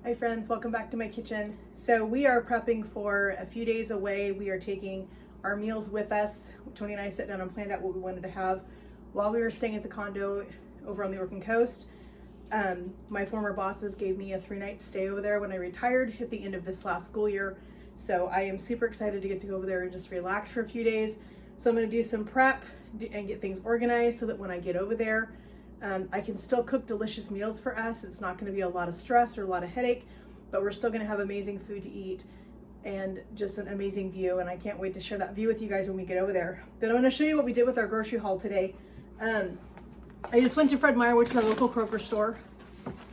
Hi friends, welcome back to my kitchen. So we are prepping for a few days away. We are taking our meals with us. Tony and I sat down and planned out what we wanted to have while we were staying at the condo over on the Oregon coast. My former bosses gave me a 3-night stay over there when I retired at the end of this last school year. So I am super excited to get to go over there and just relax for a few days. So I'm gonna do some prep and get things organized so that when I get over there, I can still cook delicious meals for us. It's not gonna be a lot of stress or a lot of headache, but we're still gonna have amazing food to eat and just an amazing view. And I can't wait to share that view with you guys when we get over there. But I'm gonna show you what we did with our grocery haul today. I just went to Fred Meyer, which is a local Kroger store,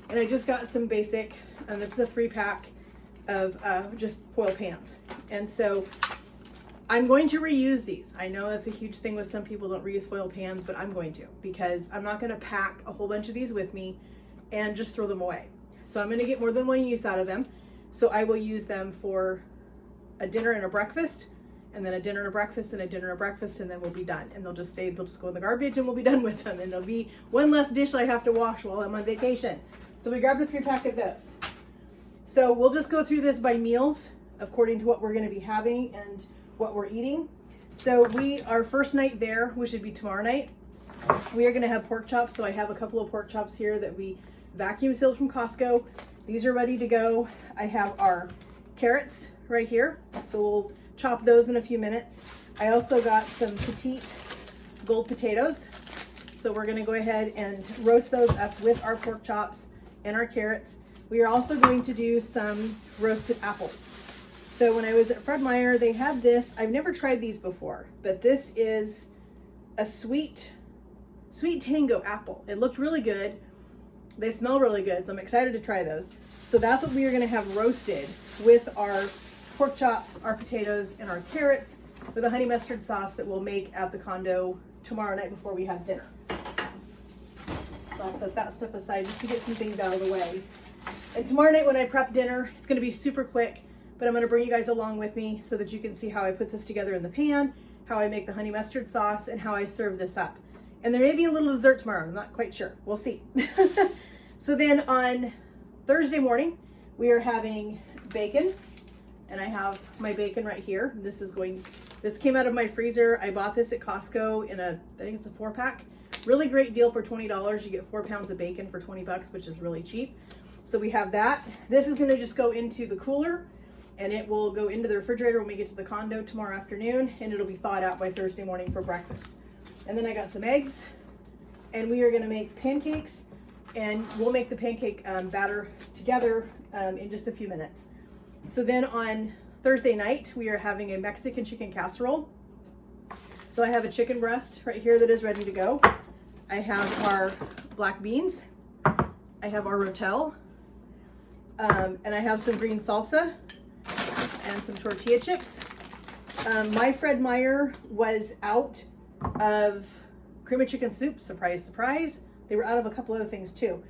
and I just got some basic, and this is a 3-pack of just foil pans. And so I'm going to reuse these. I know that's a huge thing with some people, don't reuse foil pans, but I'm going to, because I'm not gonna pack a whole bunch of these with me and just throw them away. So I'm gonna get more than one use out of them. So I will use them for a dinner and a breakfast, and then a dinner and a breakfast and a dinner and a breakfast, and then we'll be done. And they'll just go in the garbage and we'll be done with them. And there'll be one less dish I have to wash while I'm on vacation. So we grabbed a 3-pack of those. So we'll just go through this by meals according to what we're gonna be having and what we're eating. So our first night there, which should be tomorrow night, we are gonna have pork chops. So I have a couple of pork chops here that we vacuum sealed from Costco. These are ready to go. I have our carrots right here. So we'll chop those in a few minutes. I also got some petite gold potatoes. So we're gonna go ahead and roast those up with our pork chops and our carrots. We are also going to do some roasted apples. So when I was at Fred Meyer, they had this. I've never tried these before, but this is a sweet tango apple. It looked really good. They smell really good, so I'm excited to try those. So that's what we are gonna have roasted with our pork chops, our potatoes, and our carrots with a honey mustard sauce that we'll make at the condo tomorrow night before we have dinner. So I'll set that stuff aside just to get some things out of the way. And tomorrow night when I prep dinner, it's gonna be super quick, but I'm gonna bring you guys along with me so that you can see how I put this together in the pan, how I make the honey mustard sauce, and how I serve this up. And there may be a little dessert tomorrow, I'm not quite sure, we'll see. So then on Thursday morning, we are having bacon, and I have my bacon right here. This came out of my freezer. I bought this at Costco in I think it's a 4-pack. Really great deal for $20. You get 4 pounds of bacon for 20 bucks, which is really cheap. So we have that. This is gonna just go into the cooler, and it will go into the refrigerator when we get to the condo tomorrow afternoon, and it'll be thawed out by Thursday morning for breakfast. And then I got some eggs, and we are gonna make pancakes, and we'll make the pancake batter together in just a few minutes. So then on Thursday night, we are having a Mexican chicken casserole. So I have a chicken breast right here that is ready to go. I have our black beans. I have our rotel. And I have some green salsa and some tortilla chips. My Fred Meyer was out of cream of chicken soup, surprise, surprise. They were out of a couple other things too.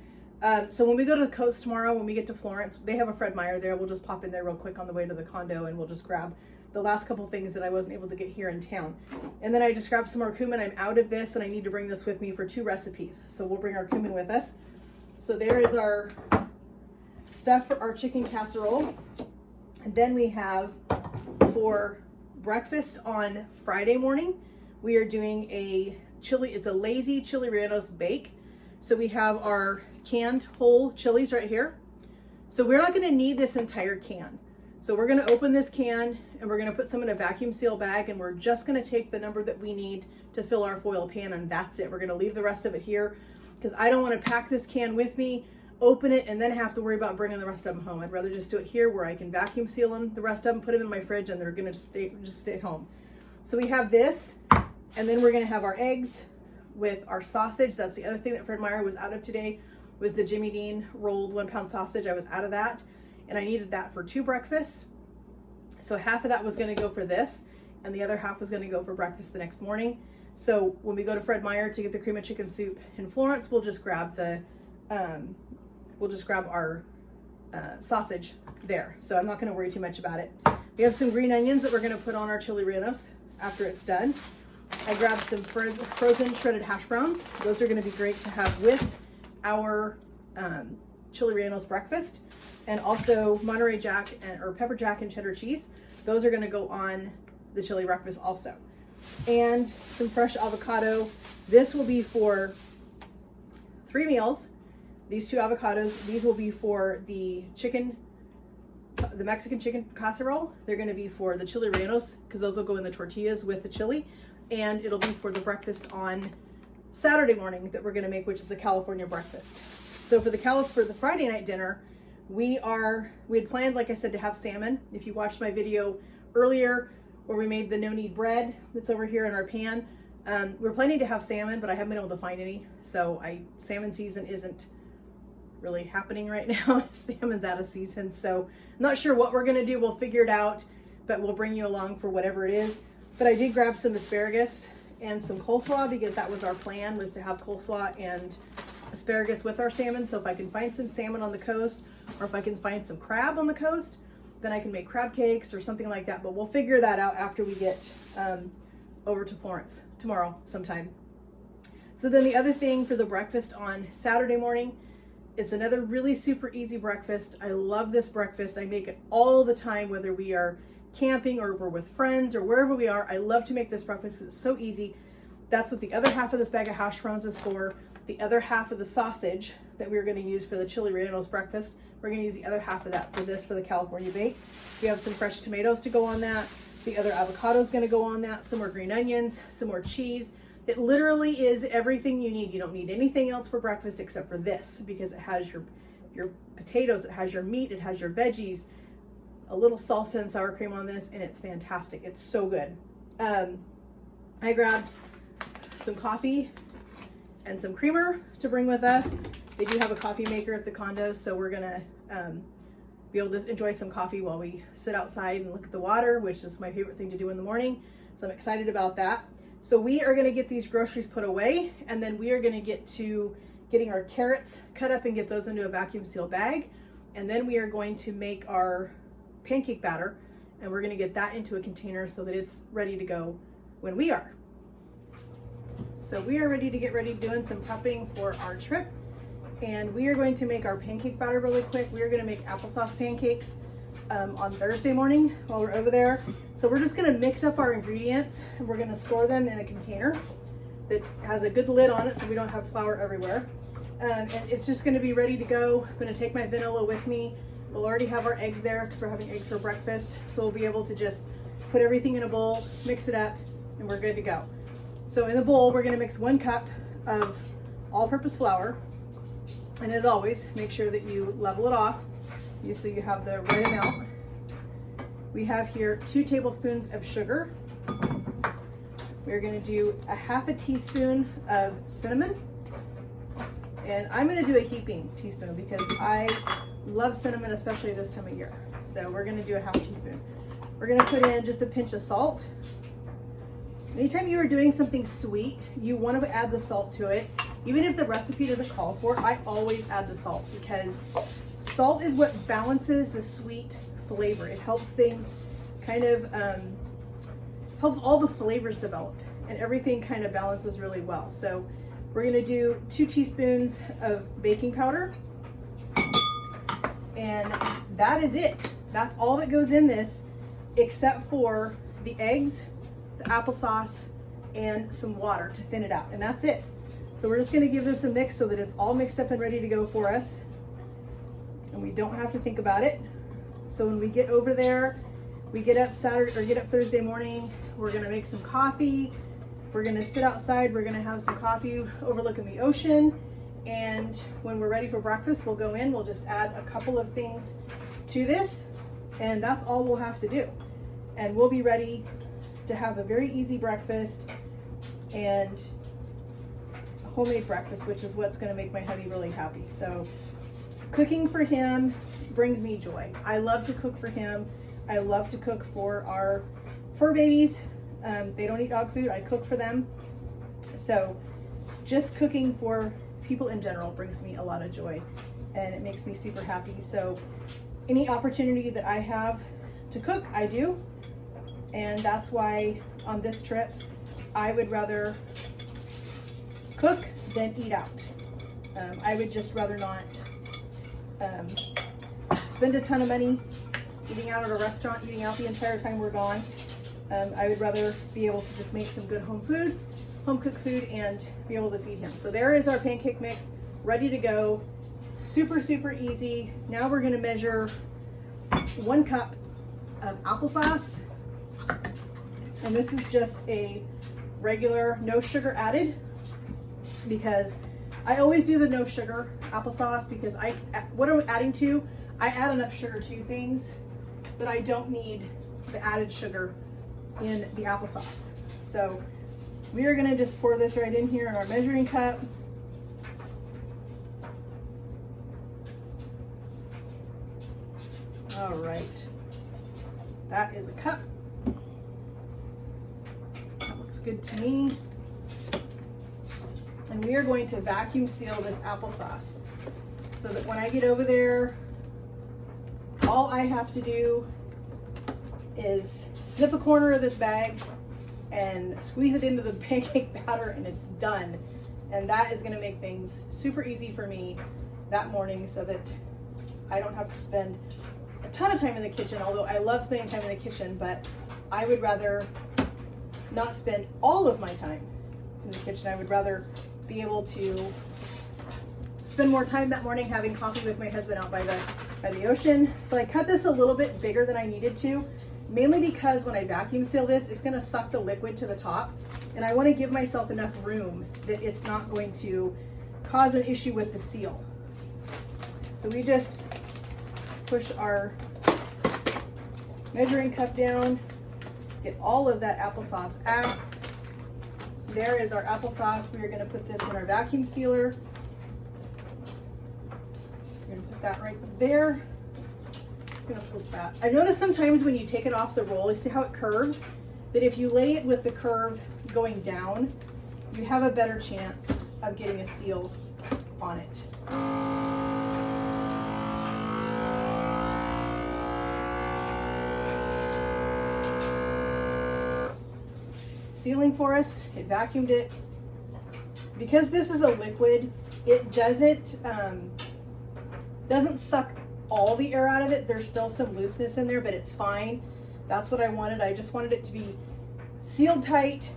So when we go to the coast tomorrow, when we get to Florence, they have a Fred Meyer there. We'll just pop in there real quick on the way to the condo, and we'll just grab the last couple things that I wasn't able to get here in town. And then I just grabbed some more cumin. I'm out of this, and I need to bring this with me for 2 recipes. So we'll bring our cumin with us. So there is our stuff for our chicken casserole. And then we have, for breakfast on Friday morning, we are doing it's a lazy chili rellenos bake. So we have our canned whole chilies right here. So we're not gonna need this entire can. So we're gonna open this can, and we're gonna put some in a vacuum seal bag, and we're just gonna take the number that we need to fill our foil pan, and that's it. We're gonna leave the rest of it here, because I don't wanna pack this can with me, open it, and then have to worry about bringing the rest of them home. I'd rather just do it here where I can vacuum seal them, the rest of them, put them in my fridge, and they're gonna just stay at home. So we have this, and then we're gonna have our eggs with our sausage. That's the other thing that Fred Meyer was out of today, was the Jimmy Dean rolled 1-pound sausage. I was out of that, and I needed that for 2 breakfasts. So half of that was gonna go for this, and the other half was gonna go for breakfast the next morning. So when we go to Fred Meyer to get the cream of chicken soup in Florence, we'll just grab our sausage there. So I'm not gonna worry too much about it. We have some green onions that we're gonna put on our chili rellenos after it's done. I grabbed some frozen shredded hash browns. Those are gonna be great to have with our chili rellenos breakfast, and also Monterey Jack or pepper jack and cheddar cheese. Those are gonna go on the chili breakfast also. And some fresh avocado. This will be for 3 meals. These 2 avocados, these will be for the Mexican chicken casserole. They're gonna be for the chili rellenos because those will go in the tortillas with the chili. And it'll be for the breakfast on Saturday morning that we're gonna make, which is the California breakfast. So for the Friday night dinner, we had planned, like I said, to have salmon. If you watched my video earlier where we made the no-knead bread that's over here in our pan, we're planning to have salmon, but I haven't been able to find any. So salmon season isn't really happening right now. Salmon's out of season. So I'm not sure what we're gonna do. We'll figure it out, but we'll bring you along for whatever it is. But I did grab some asparagus and some coleslaw because that was our plan, was to have coleslaw and asparagus with our salmon. So if I can find some salmon on the coast, or if I can find some crab on the coast, then I can make crab cakes or something like that. But we'll figure that out after we get over to Florence tomorrow sometime. So then the other thing for the breakfast on Saturday morning, it's another really super easy breakfast. I love this breakfast. I make it all the time, whether we are camping or we're with friends or wherever we are. I love to make this breakfast. It's so easy. That's what the other half of this bag of hash browns is for. The other half of the sausage that we're going to use for the chili rellenos breakfast, we're going to use the other half of that for the California bake. We have some fresh tomatoes to go on that. The other avocado is going to go on that. Some more green onions, some more cheese. It literally is everything you need. You don't need anything else for breakfast except for this, because it has your potatoes, it has your meat, it has your veggies, a little salsa and sour cream on this, and it's fantastic. It's so good. I grabbed some coffee and some creamer to bring with us. They do have a coffee maker at the condo, so we're gonna be able to enjoy some coffee while we sit outside and look at the water, which is my favorite thing to do in the morning. So I'm excited about that. So we are gonna get these groceries put away, and then we are gonna get to getting our carrots cut up and get those into a vacuum seal bag. And then we are going to make our pancake batter, and we're gonna get that into a container so that it's ready to go when we are. So we are ready to get ready doing some prepping for our trip. And we are going to make our pancake batter really quick. We are gonna make applesauce pancakes on Thursday morning while we're over there. So we're just gonna mix up our ingredients, and we're gonna store them in a container that has a good lid on it so we don't have flour everywhere. And it's just gonna be ready to go. I'm gonna take my vanilla with me. We'll already have our eggs there because we're having eggs for breakfast. So we'll be able to just put everything in a bowl, mix it up, and we're good to go. So in the bowl, we're gonna mix 1 cup of all-purpose flour. And as always, make sure that you level it off so you have the right amount. We have here 2 tablespoons of sugar. We're gonna do a half a teaspoon of cinnamon. And I'm gonna do a heaping teaspoon because I love cinnamon, especially this time of year. So we're gonna do a half teaspoon. We're gonna put in just a pinch of salt. Anytime you are doing something sweet, you want to add the salt to it. Even if the recipe doesn't call for it, I always add the salt because salt is what balances the sweet flavor. It helps things kind of, helps all the flavors develop, and everything kind of balances really well. So we're gonna do 2 teaspoons of baking powder, and that is it. That's all that goes in this, except for the eggs, the applesauce, and some water to thin it out, and that's it. So we're just gonna give this a mix so that it's all mixed up and ready to go for us, and we don't have to think about it. So when we get over there, we get up Thursday morning, we're gonna make some coffee, we're gonna sit outside, we're gonna have some coffee overlooking the ocean, and when we're ready for breakfast, we'll go in, we'll just add a couple of things to this, and that's all we'll have to do. And we'll be ready to have a very easy breakfast and a homemade breakfast, which is what's gonna make my hubby really happy. So cooking for him brings me joy. I love to cook for him. I love to cook for our fur babies. They don't eat dog food, I cook for them. So just cooking for people in general brings me a lot of joy, and it makes me super happy. So any opportunity that I have to cook, I do. And that's why on this trip, I would rather cook than eat out. I would just rather not spend a ton of money eating out at a restaurant, eating out the entire time we're gone. I would rather be able to just make some good home cooked food, and be able to feed him. So there is our pancake mix ready to go. Super, super easy. Now we're gonna measure 1 cup of applesauce. And this is just a regular, no sugar added, because I always do the no sugar applesauce, because what I'm adding to, I add enough sugar to things that I don't need the added sugar in the applesauce. So we are gonna just pour this right in here in our measuring cup. All right, that is a cup. That looks good to me. And we are going to vacuum seal this applesauce so that when I get over there, all I have to do is snip a corner of this bag and squeeze it into the pancake batter, and it's done. And that is gonna make things super easy for me that morning, so that I don't have to spend a ton of time in the kitchen, although I love spending time in the kitchen, but I would rather not spend all of my time in the kitchen. I would rather be able to spend more time that morning having coffee with my husband out by the ocean. So I cut this a little bit bigger than I needed to, mainly because when I vacuum seal this, it's gonna suck the liquid to the top, and I wanna give myself enough room that it's not going to cause an issue with the seal. So we just push our measuring cup down, get all of that applesauce out. There is our applesauce. We are gonna put this in our vacuum sealer. We're gonna put that right there. I'm gonna flip that. I noticed sometimes when you take it off the roll, you see how it curves? That if you lay it with the curve going down, you have a better chance of getting a seal on it. Sealing for us, it vacuumed it. Because this is a liquid, it doesn't suck all the air out of it. There's still some looseness in there, but it's fine. That's what I wanted. I just wanted it to be sealed tight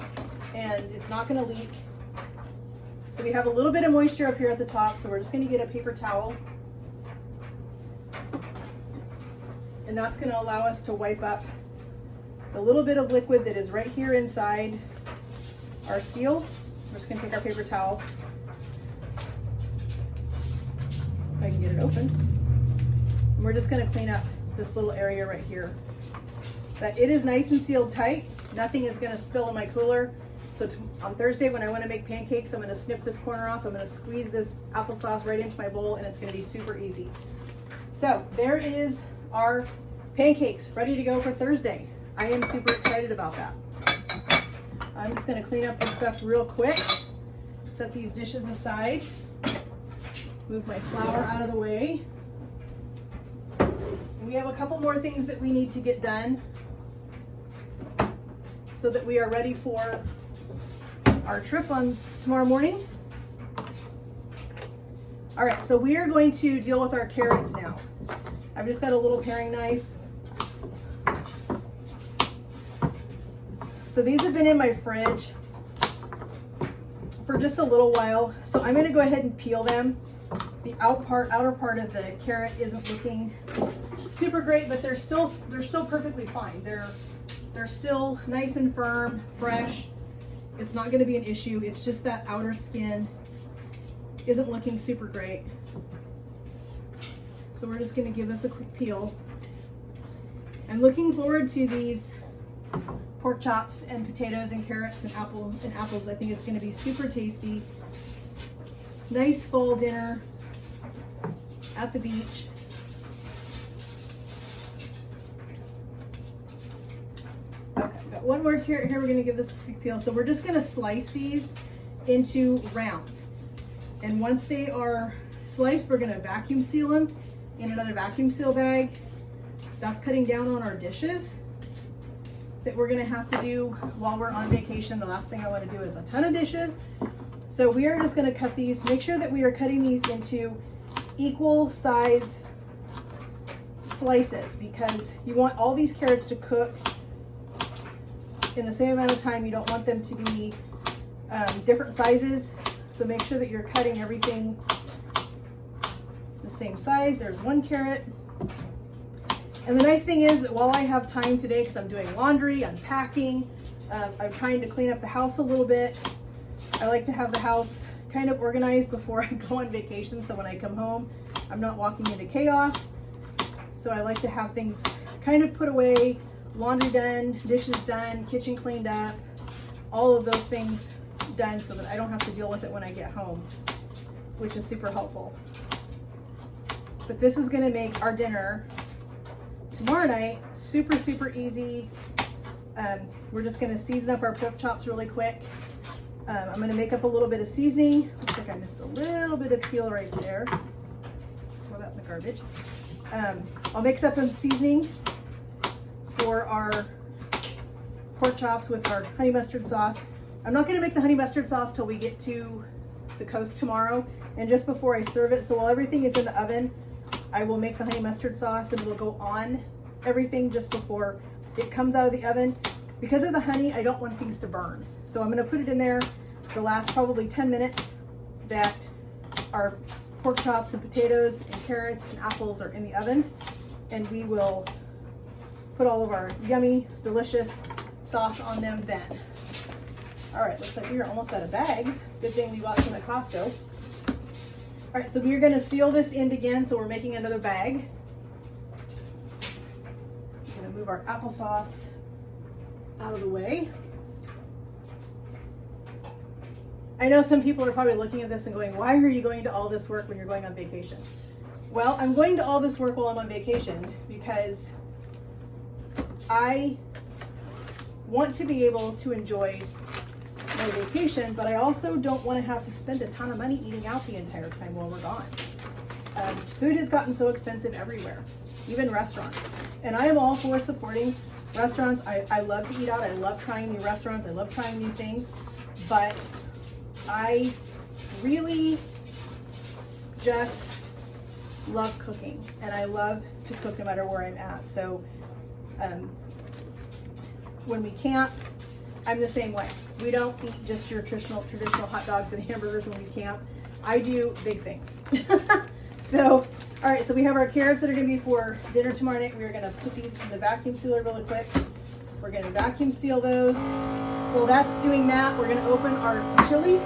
and it's not gonna leak. So we have a little bit of moisture up here at the top, so we're just gonna get a paper towel. And that's gonna allow us to wipe up the little bit of liquid that is right here inside our seal. We're just gonna take our paper towel, if I can get it open. And we're just gonna clean up this little area right here. But it is nice and sealed tight. Nothing is gonna spill in my cooler. So on Thursday when I wanna make pancakes, I'm gonna snip this corner off. I'm gonna squeeze this applesauce right into my bowl, and it's gonna be super easy. So there is our pancakes ready to go for Thursday. I am super excited about that. I'm just gonna clean up this stuff real quick, set these dishes aside, move my flour out of the way. We have a couple more things that we need to get done so that we are ready for our trip on tomorrow morning. All right, so we are going to deal with our carrots now. I've just got a little paring knife. So these have been in my fridge for just a little while. So I'm gonna go ahead and peel them. The outer part of the carrot isn't looking super great, but they're still perfectly fine. They're still nice and firm, fresh. It's not gonna be an issue. It's just that outer skin isn't looking super great. So we're just gonna give this a quick peel. I'm looking forward to these pork chops and potatoes and carrots and apples. I think it's gonna be super tasty. Nice fall dinner at the beach. Okay, got one more carrot here. We're gonna give this a quick peel. So we're just gonna slice these into rounds. And once they are sliced, we're gonna vacuum seal them in another vacuum seal bag. That's cutting down on our dishes that we're gonna have to do while we're on vacation. The last thing I wanna do is a ton of dishes. So we are just gonna cut these, make sure that we are cutting these into equal size slices because you want all these carrots to cook in the same amount of time. You don't want them to be different sizes. So make sure that you're cutting everything the same size. There's one carrot. And the nice thing is that while I have time today, because I'm doing laundry, unpacking, I'm trying to clean up the house a little bit. I like to have the house kind of organized before I go on vacation. So when I come home, I'm not walking into chaos. So I like to have things kind of put away, laundry done, dishes done, kitchen cleaned up, all of those things done so that I don't have to deal with it when I get home, which is super helpful. But this is gonna make our dinner tomorrow night super, super easy. We're just gonna season up our pork chops really quick. I'm gonna make up a little bit of seasoning. Looks like I missed a little bit of peel right there. Throw that in the garbage. I'll mix up some seasoning for our pork chops with our honey mustard sauce. I'm not gonna make the honey mustard sauce till we get to the coast tomorrow and just before I serve it. So while everything is in the oven, I will make the honey mustard sauce and it'll go on everything just before it comes out of the oven. Because of the honey, I don't want things to burn. So I'm gonna put it in there the last probably 10 minutes that our pork chops and potatoes and carrots and apples are in the oven, and we will put all of our yummy, delicious sauce on them then. All right, looks like we are almost out of bags. Good thing we bought some at Costco. All right, so we're gonna seal this end again, so we're making another bag. I'm gonna move our applesauce out of the way. I know some people are probably looking at this and going, why are you going to all this work when you're going on vacation? Well, I'm going to all this work while I'm on vacation because I want to be able to enjoy my vacation, but I also don't want to have to spend a ton of money eating out the entire time while we're gone. Food has gotten so expensive everywhere, even restaurants. And I am all for supporting restaurants. I love to eat out. I love trying new restaurants. I love trying new things, but I really just love cooking, and I love to cook no matter where I'm at. So when we camp, I'm the same way. We don't eat just your traditional hot dogs and hamburgers when we camp. I do big things. So, all right, so we have our carrots that are gonna be for dinner tomorrow night. We're gonna put these in the vacuum sealer really quick. We're gonna vacuum seal those. While that's doing that, we're gonna open our chilies.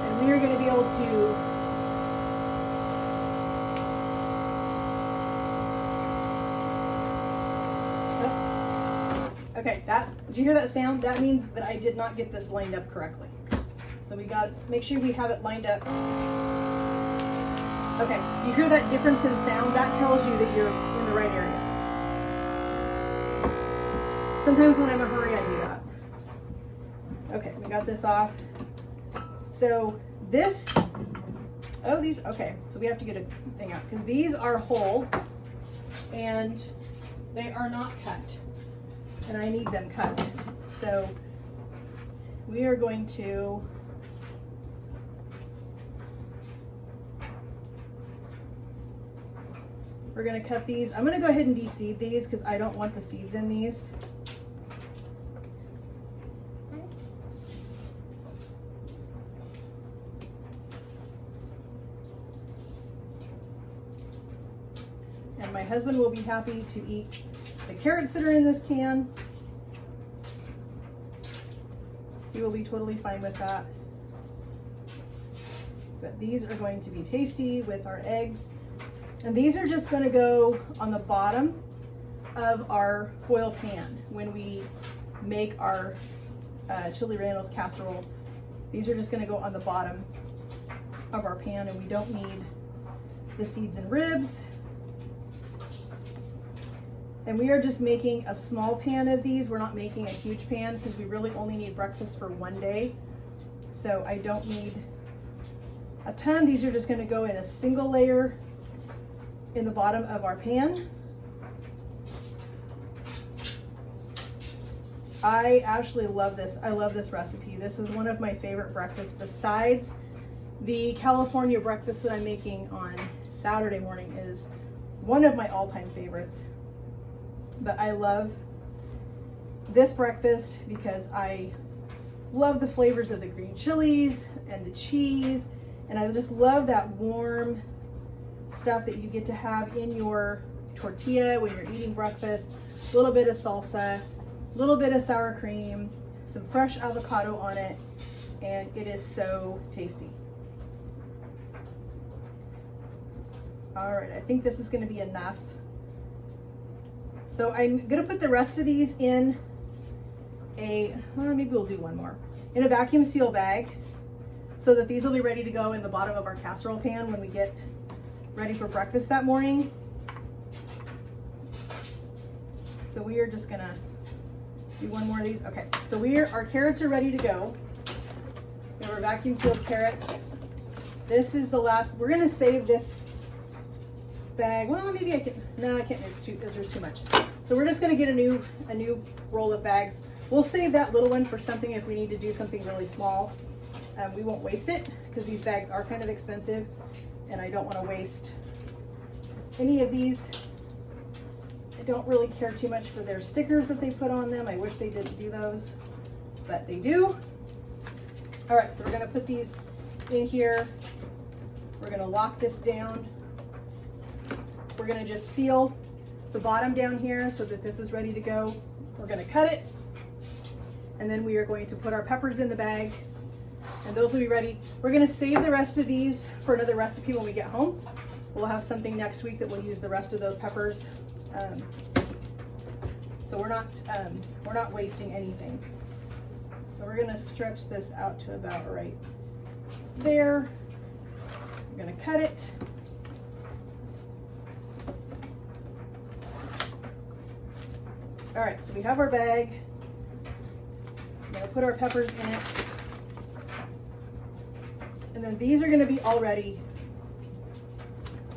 And we are gonna be able to okay, did you hear that sound? That means that I did not get this lined up correctly. So we got, make sure we have it lined up. Okay, you hear that difference in sound? That tells you that you're in the right area. Sometimes when I'm in a hurry, I do that. Okay, we got this off. So this, oh, these, okay, so we have to get a thing out because these are whole and they are not cut. And I need them cut. So we are going to cut these. I'm gonna go ahead and de-seed these because I don't want the seeds in these. And my husband will be happy to eat the carrots that are in this can. He will be totally fine with that. But these are going to be tasty with our eggs. And these are just going to go on the bottom of our foil pan when we make our chili rellenos casserole. These are just going to go on the bottom of our pan, and we don't need the seeds and ribs. And we are just making a small pan of these. We're not making a huge pan because we really only need breakfast for one day. So I don't need a ton. These are just going to go in a single layer in the bottom of our pan. I actually love this. I love this recipe. This is one of my favorite breakfasts besides The California breakfast that I'm making on Saturday morning is one of my all-time favorites. But I love this breakfast because I love the flavors of the green chilies and the cheese, and I just love that warm stuff that you get to have in your tortilla when you're eating breakfast. A little bit of salsa, a little bit of sour cream, some fresh avocado on it, and it is so tasty. All right, I think this is gonna be enough. So I'm gonna put the rest of these in maybe we'll do one more, in a vacuum seal bag so that these will be ready to go in the bottom of our casserole pan when we get ready for breakfast that morning. So we are just gonna do one more of these. Okay, so our carrots are ready to go. We have our vacuum sealed carrots. This is the last, we're gonna save this bag. Well, maybe I can, no, I can't, there's too much. So we're just gonna get a new roll of bags. We'll save that little one for something if we need to do something really small. We won't waste it because these bags are kind of expensive and I don't want to waste any of these. I don't really care too much for their stickers that they put on them. I wish they didn't do those, but they do. All right, so we're gonna put these in here. We're gonna lock this down. We're gonna just seal the bottom down here so that this is ready to go. We're gonna cut it, and then we are going to put our peppers in the bag, and those will be ready. We're gonna save the rest of these for another recipe when we get home. We'll have something next week that we'll use the rest of those peppers. So we're not wasting anything. So we're gonna stretch this out to about right there. We're gonna cut it. All right, so we have our bag. I'm gonna put our peppers in it. And then these are gonna be all ready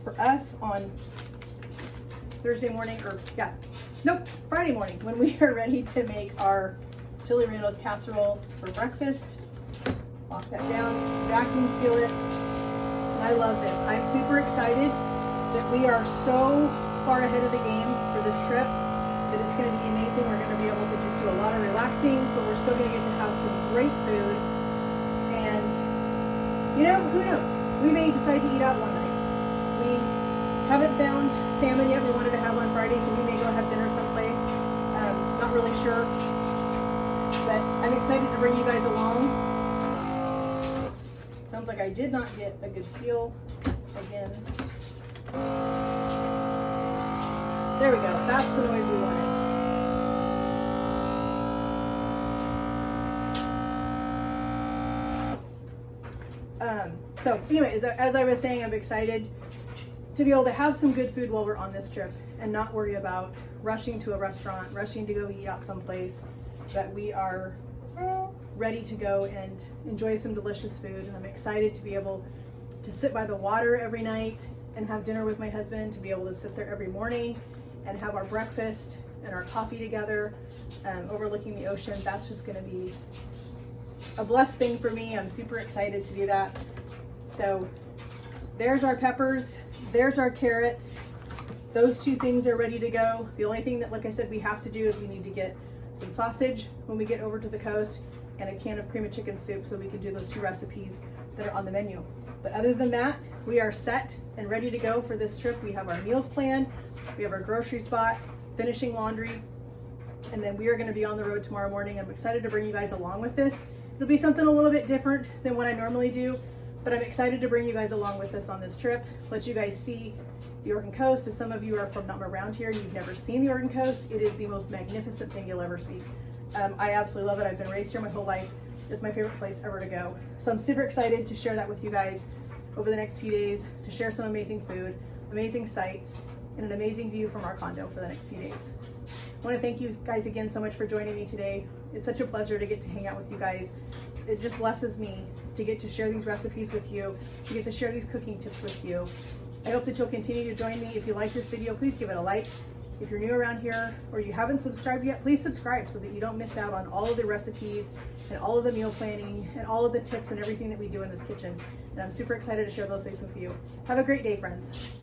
for us on Thursday morning, Friday morning, when we are ready to make our chili rellenos casserole for breakfast. Lock that down, vacuum seal it. And I love this. I'm super excited that we are so far ahead of the game for this trip that it's gonna be amazing. We're gonna be able to just do a lot of relaxing, but we're still gonna get to have some great food. And you know, who knows? We may decide to eat out one night. We haven't found salmon yet. We wanted to have on Friday, so we may go have dinner someplace. Not really sure, but I'm excited to bring you guys along. Sounds like I did not get a good seal again. There we go. That's the noise we wanted. So anyway, as I was saying, I'm excited to be able to have some good food while we're on this trip and not worry about rushing to a restaurant, rushing to go eat out someplace, that we are ready to go and enjoy some delicious food. And I'm excited to be able to sit by the water every night and have dinner with my husband, to be able to sit there every morning and have our breakfast and our coffee together, overlooking the ocean. That's just gonna be a blessed thing for me. I'm super excited to do that. So there's our peppers, there's our carrots. Those two things are ready to go. The only thing that, like I said, we have to do is we need to get some sausage when we get over to the coast and a can of cream of chicken soup so we can do those two recipes that are on the menu. But other than that, we are set and ready to go for this trip. We have our meals planned, we have our groceries bought, finishing laundry, and then we are gonna be on the road tomorrow morning. I'm excited to bring you guys along with this. It'll be something a little bit different than what I normally do, but I'm excited to bring you guys along with us on this trip, let you guys see the Oregon coast. If some of you are from not around here and you've never seen the Oregon coast, it is the most magnificent thing you'll ever see. I absolutely love it. I've been raised here my whole life. It's my favorite place ever to go. So I'm super excited to share that with you guys over the next few days, to share some amazing food, amazing sights, and an amazing view from our condo for the next few days. I want to thank you guys again so much for joining me today. It's such a pleasure to get to hang out with you guys. It just blesses me to get to share these recipes with you, to get to share these cooking tips with you. I hope that you'll continue to join me. If you like this video, please give it a like. If you're new around here or you haven't subscribed yet, please subscribe so that you don't miss out on all of the recipes and all of the meal planning and all of the tips and everything that we do in this kitchen. And I'm super excited to share those things with you. Have a great day, friends.